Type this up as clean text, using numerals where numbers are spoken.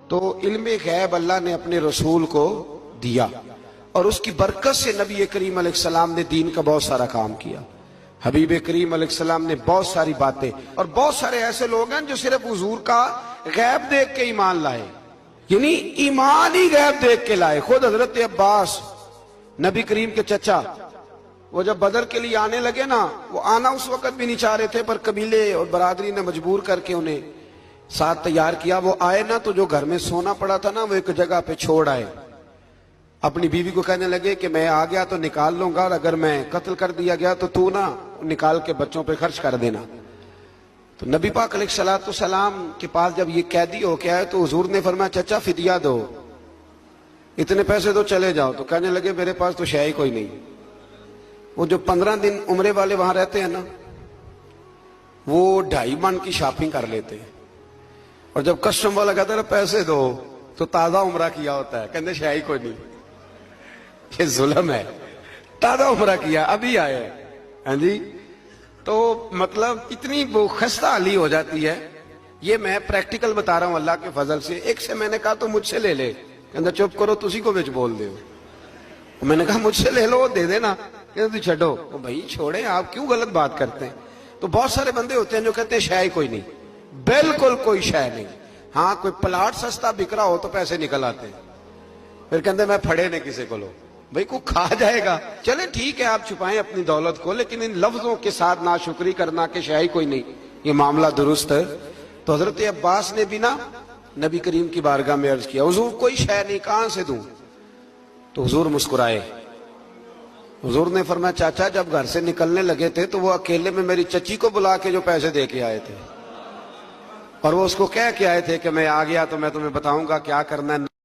تو علم غیب اللہ نے اپنے رسول کو دیا، اور اس کی برکت سے نبی کریم علیہ السلام نے دین کا بہت سارا کام کیا۔ حبیب کریم علیہ السلام نے بہت ساری باتیں، اور بہت سارے ایسے لوگ ہیں جو صرف حضور کا غیب دیکھ کے ایمان لائے، یعنی ایمان ہی غیب دیکھ کے لائے۔ خود حضرت عباس نبی کریم کے چچا، وہ جب بدر کے لیے آنے لگے نا، وہ آنا اس وقت بھی نہیں چاہ رہے تھے، پر قبیلے اور برادری نے مجبور کر کے انہیں ساتھ تیار کیا۔ وہ آئے نا تو جو گھر میں سونا پڑا تھا نا، وہ ایک جگہ پہ چھوڑ آئے۔ اپنی بیوی کو کہنے لگے کہ میں آ گیا تو نکال لوں گا، اور اگر میں قتل کر دیا گیا تو تو نا نکال کے بچوں پہ خرچ کر دینا۔ تو نبی پاک علیہ الصلوۃ والسلام کے پاس جب یہ قیدی ہو کے آئے تو حضور نے فرمایا چچا فدیہ دو، اتنے پیسے دو، چلے جاؤ۔ تو کہنے لگے میرے پاس تو شے ہی کوئی نہیں۔ وہ جو 15 دن عمرے والے وہاں رہتے ہیں نا، وہ 2.5 من کی شاپنگ کر لیتے ہیں، اور جب کسٹم والا کہتا ہے پیسے دو تو تازہ عمرہ کیا ہوتا ہے، کہتے شے ہی کوئی نہیں۔ یہ ظلم ہے، تازہ عمرہ کیا ابھی آئے ہیں، ہاں جی۔ تو مطلب اتنی وہ خستہ حالی ہو جاتی ہے۔ یہ میں پریکٹیکل بتا رہا ہوں اللہ کے فضل سے۔ ایک سے میں نے کہا تو مجھ سے لے لے، کہتا چپ کرو تسی کو بچ بول دے۔ میں نے کہا مجھ سے لے لو، دے دینا، کہتا چھڈو۔ بھائی چھوڑیں، آپ کیوں غلط بات کرتے ہیں؟ تو بہت سارے بندے ہوتے ہیں جو کہتے ہیں شے ہی کوئی نہیں، بالکل کوئی شے نہیں۔ ہاں کوئی پلاٹ سستا بک رہا ہو تو پیسے نکل آتے ہیں، پھر کہتے ہیں میں پھڑے نہیں کسی کو لو۔ بھائی کو کھا جائے گا، چلیں ٹھیک ہے آپ چھپائیں اپنی دولت کو، لیکن ان لفظوں کے ساتھ ناشکری کرنا کہ شے ہی کوئی نہیں، یہ معاملہ درست ہے۔ تو حضرت عباس نے بھی نا نبی کریم کی بارگاہ میں عرض کیا حضور کوئی شے نہیں، کہاں سے دوں؟ تو حضور مسکرائے۔ حضور نے فرمایا چاچا جب گھر سے نکلنے لگے تھے تو وہ اکیلے میں میری چچی کو بلا کے جو پیسے دے کے آئے تھے، اور وہ اس کو کہہ کے آئے تھے کہ میں آ گیا تو میں تمہیں بتاؤں گا کیا کرنا ہے۔